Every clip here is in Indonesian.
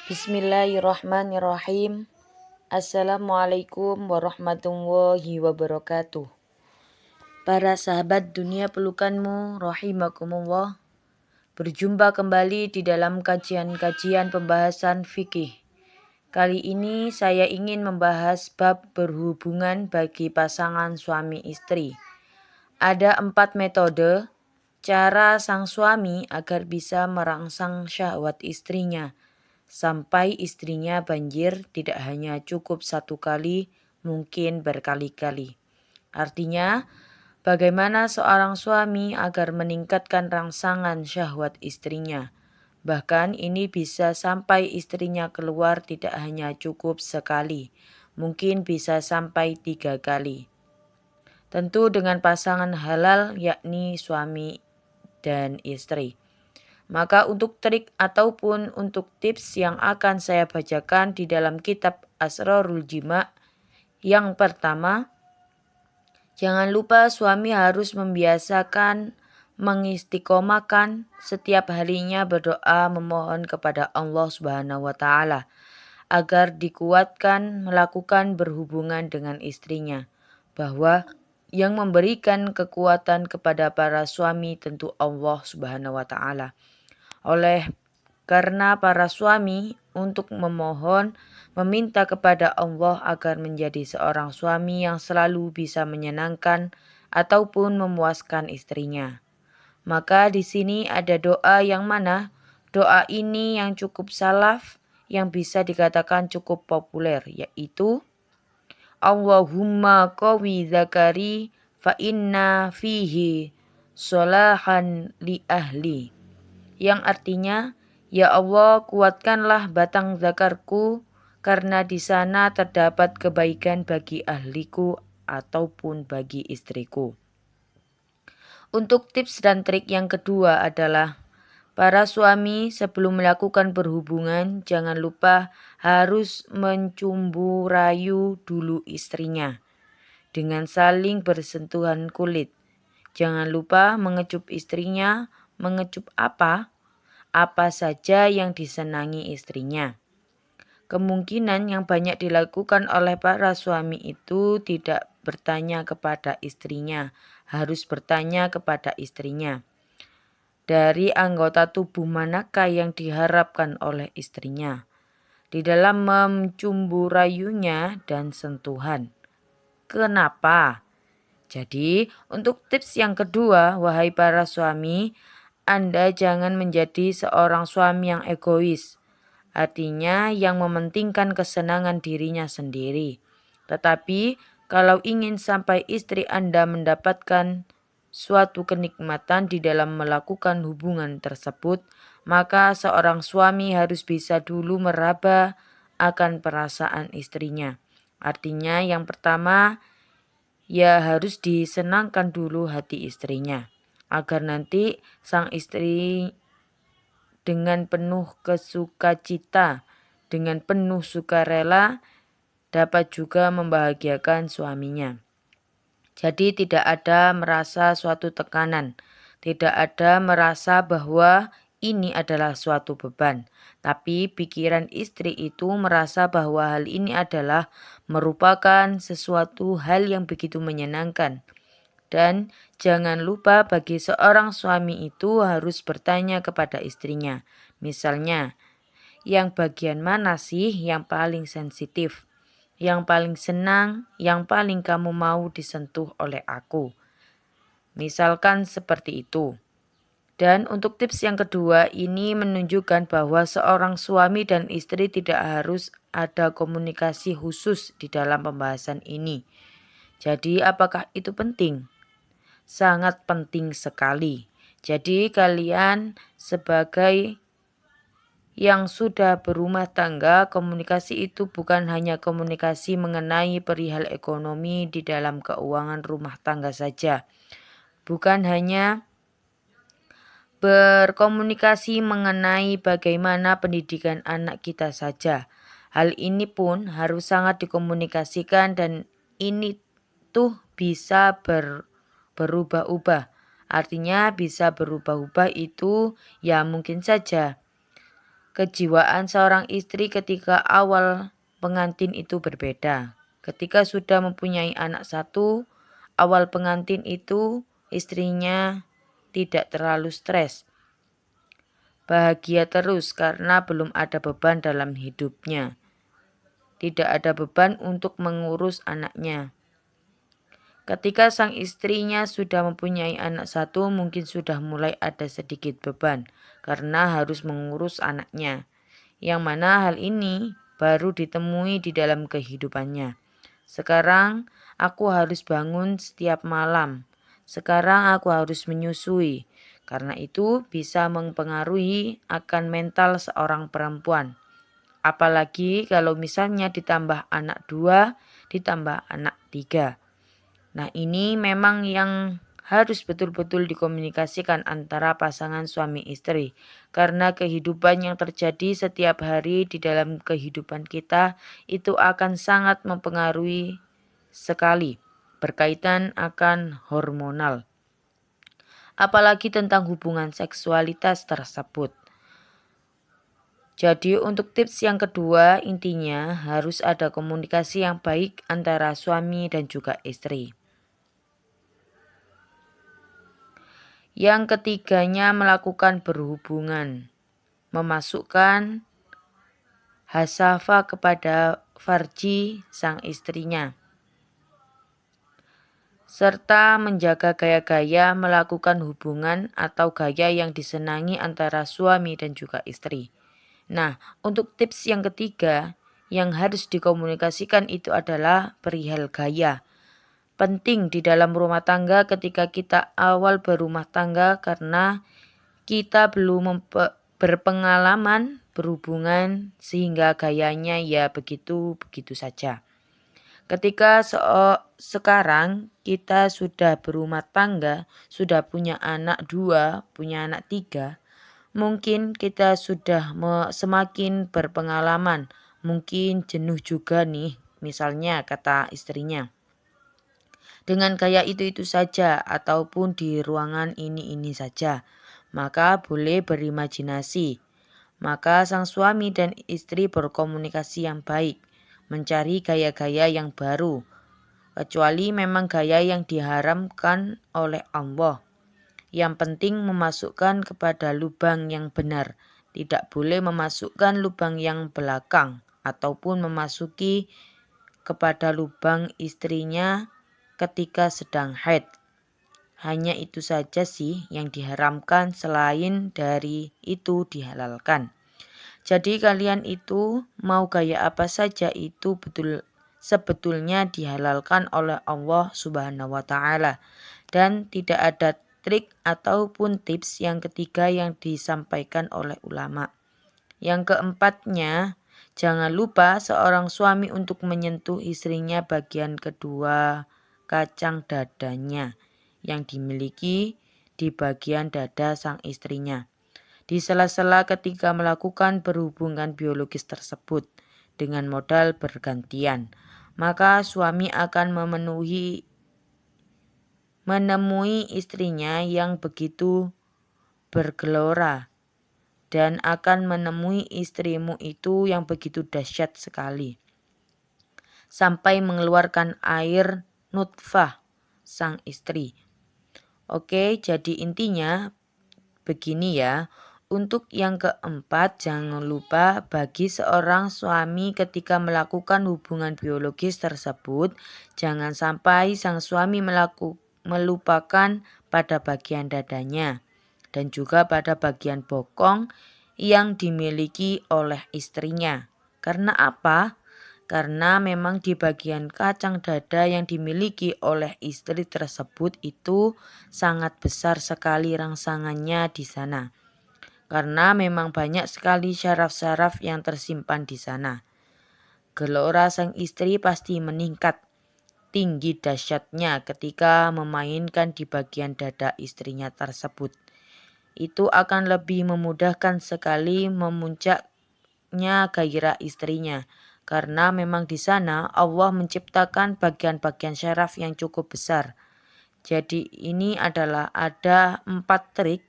Bismillahirrahmanirrahim. Assalamualaikum warahmatullahi wabarakatuh. Para sahabat dunia pelukanmu, rahimakumullah. Berjumpa kembali di dalam kajian-kajian pembahasan fikih. Kali ini saya ingin membahas bab berhubungan bagi pasangan suami istri. Ada 4 metode cara sang suami agar bisa merangsang syahwat istrinya. Sampai istrinya banjir tidak hanya cukup 1 kali, mungkin berkali-kali. Artinya, bagaimana seorang suami agar meningkatkan rangsangan syahwat istrinya. Bahkan ini bisa sampai istrinya keluar tidak hanya cukup sekali, mungkin bisa sampai 3 kali. Tentu dengan pasangan halal yakni suami dan istri. Maka untuk trik ataupun untuk tips yang akan saya bacakan di dalam kitab Asrarul Jima. Yang pertama, jangan lupa suami harus membiasakan mengistiqomahkan setiap harinya berdoa memohon kepada Allah Subhanahu wa taala agar dikuatkan melakukan berhubungan dengan istrinya. Bahwa yang memberikan kekuatan kepada para suami tentu Allah Subhanahu wa taala. Karena para suami untuk meminta kepada Allah agar menjadi seorang suami yang selalu bisa menyenangkan ataupun memuaskan istrinya. Maka di sini ada doa yang mana doa ini yang cukup salaf yang bisa dikatakan cukup populer, yaitu Allahumma qawi zakari fa inna fihi solahan li ahli. Yang artinya, ya Allah kuatkanlah batang zakarku karena di sana terdapat kebaikan bagi ahliku ataupun bagi istriku. Untuk tips dan trik yang kedua adalah para suami sebelum melakukan berhubungan jangan lupa harus mencumbu rayu dulu istrinya dengan saling bersentuhan kulit. Jangan lupa mengecup istrinya. Mengecup apa? Apa saja yang disenangi istrinya. Kemungkinan yang banyak dilakukan oleh para suami itu tidak bertanya kepada istrinya, harus bertanya kepada istrinya. Dari anggota tubuh manakah yang diharapkan oleh istrinya di dalam mencumbu rayunya dan sentuhan. Kenapa? Jadi, untuk tips yang kedua, wahai para suami, Anda jangan menjadi seorang suami yang egois. Artinya yang mementingkan kesenangan dirinya sendiri. Tetapi, kalau ingin sampai istri Anda mendapatkan suatu kenikmatan di dalam melakukan hubungan tersebut, maka seorang suami harus bisa dulu meraba akan perasaan istrinya. Artinya yang pertama, ya harus disenangkan dulu hati istrinya, agar nanti sang istri dengan penuh kesukacita, dengan penuh sukarela dapat juga membahagiakan suaminya. Jadi tidak ada merasa suatu tekanan, tidak ada merasa bahwa ini adalah suatu beban. Tapi pikiran istri itu merasa bahwa hal ini adalah merupakan sesuatu hal yang begitu menyenangkan. Dan jangan lupa bagi seorang suami itu harus bertanya kepada istrinya. Misalnya, yang bagian mana sih yang paling sensitif? Yang paling senang, yang paling kamu mau disentuh oleh aku. Misalkan seperti itu. Dan untuk tips yang kedua, ini menunjukkan bahwa seorang suami dan istri tidak harus ada komunikasi khusus di dalam pembahasan ini. Jadi apakah itu penting? Sangat penting sekali. Jadi kalian sebagai yang sudah berumah tangga, komunikasi itu bukan hanya komunikasi mengenai perihal ekonomi di dalam keuangan rumah tangga saja. Bukan hanya berkomunikasi mengenai bagaimana pendidikan anak kita saja. Hal ini pun harus sangat dikomunikasikan dan ini tuh bisa berubah-ubah. Artinya bisa berubah-ubah itu ya mungkin saja. Kejiwaan seorang istri ketika awal pengantin itu berbeda. Ketika sudah mempunyai anak satu, awal pengantin itu istrinya tidak terlalu stres, bahagia terus karena belum ada beban dalam hidupnya. Tidak ada beban untuk mengurus anaknya. Ketika sang istrinya sudah mempunyai anak satu, mungkin sudah mulai ada sedikit beban karena harus mengurus anaknya. Yang mana hal ini baru ditemui di dalam kehidupannya. Sekarang aku harus bangun setiap malam. Sekarang aku harus menyusui. Karena itu bisa mempengaruhi akan mental seorang perempuan. Apalagi kalau misalnya ditambah anak 2, ditambah anak 3. Nah, ini memang yang harus betul-betul dikomunikasikan antara pasangan suami istri. Karena kehidupan yang terjadi setiap hari di dalam kehidupan kita itu akan sangat mempengaruhi sekali berkaitan akan hormonal. Apalagi tentang hubungan seksualitas tersebut. Jadi untuk tips yang kedua, intinya harus ada komunikasi yang baik antara suami dan juga istri. Yang ketiganya melakukan berhubungan, memasukkan hasafa kepada farji sang istrinya, serta menjaga gaya-gaya melakukan hubungan atau gaya yang disenangi antara suami dan juga istri. Nah, untuk tips yang ketiga yang harus dikomunikasikan itu adalah perihal gaya. Penting di dalam rumah tangga ketika kita awal berumah tangga karena kita belum berpengalaman berhubungan sehingga gayanya ya begitu-begitu saja. Ketika sekarang kita sudah berumah tangga, sudah punya anak 2, punya anak 3, mungkin kita sudah semakin berpengalaman, mungkin jenuh juga nih, misalnya kata istrinya. Dengan gaya itu saja ataupun di ruangan ini saja, maka boleh berimajinasi. Maka sang suami dan istri berkomunikasi yang baik, mencari gaya-gaya yang baru, kecuali memang gaya yang diharamkan oleh Allah. Yang penting memasukkan kepada lubang yang benar, tidak boleh memasukkan lubang yang belakang ataupun memasuki kepada lubang istrinya ketika sedang haid. Hanya itu saja sih yang diharamkan, selain dari itu dihalalkan. Jadi kalian itu mau gaya apa saja itu sebetulnya dihalalkan oleh Allah Subhanahu wa taala, dan tidak ada trik ataupun tips yang ketiga yang disampaikan oleh ulama. Yang keempatnya, jangan lupa seorang suami untuk menyentuh istrinya bagian kedua kacang dadanya yang dimiliki di bagian dada sang istrinya, di sela-sela ketika melakukan berhubungan biologis tersebut dengan modal bergantian. Maka suami akan menemui istrinya yang begitu bergelora, dan akan menemui istrimu itu yang begitu dahsyat sekali, sampai mengeluarkan air nutfah sang istri. Oke, jadi intinya begini ya. Untuk yang keempat, jangan lupa bagi seorang suami ketika melakukan hubungan biologis tersebut, jangan sampai sang suami melupakan pada bagian dadanya dan juga pada bagian bokong yang dimiliki oleh istrinya. Karena apa? Karena memang di bagian kacang dada yang dimiliki oleh istri tersebut itu sangat besar sekali rangsangannya di sana. Karena memang banyak sekali syaraf-syaraf yang tersimpan di sana. Gelora sang istri pasti meningkat tinggi dahsyatnya ketika memainkan di bagian dada istrinya tersebut. Itu akan lebih memudahkan sekali memuncaknya gairah istrinya. Karena memang di sana Allah menciptakan bagian-bagian syaraf yang cukup besar. Jadi ini adalah ada 4 trik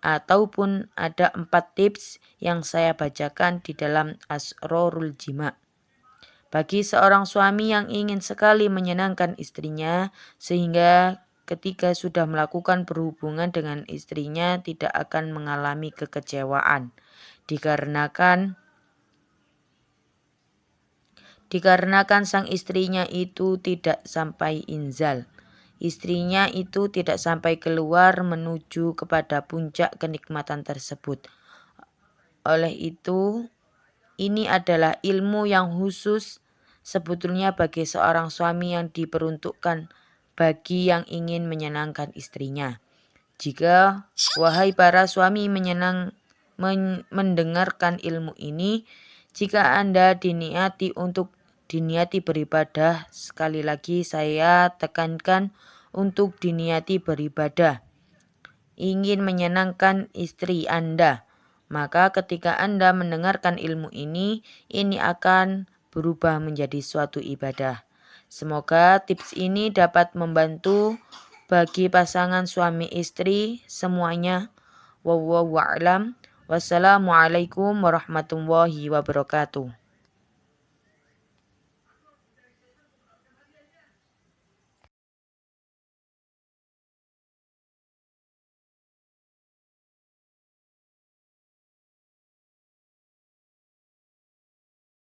ataupun ada 4 tips yang saya bacakan di dalam Asrorul Jima. Bagi seorang suami yang ingin sekali menyenangkan istrinya sehingga ketika sudah melakukan berhubungan dengan istrinya tidak akan mengalami kekecewaan dikarenakan sang istrinya itu tidak sampai inzal. Istrinya itu tidak sampai keluar menuju kepada puncak kenikmatan tersebut. Oleh itu, ini adalah ilmu yang khusus sebetulnya bagi seorang suami yang diperuntukkan bagi yang ingin menyenangkan istrinya. Jika, wahai para suami mendengarkan ilmu ini, jika Anda diniati beribadah, sekali lagi saya tekankan untuk diniati beribadah, ingin menyenangkan istri Anda, maka ketika Anda mendengarkan ilmu ini akan berubah menjadi suatu ibadah. Semoga tips ini dapat membantu bagi pasangan suami istri semuanya. Wallahu a'lam. Wassalamualaikum warahmatullahi wabarakatuh.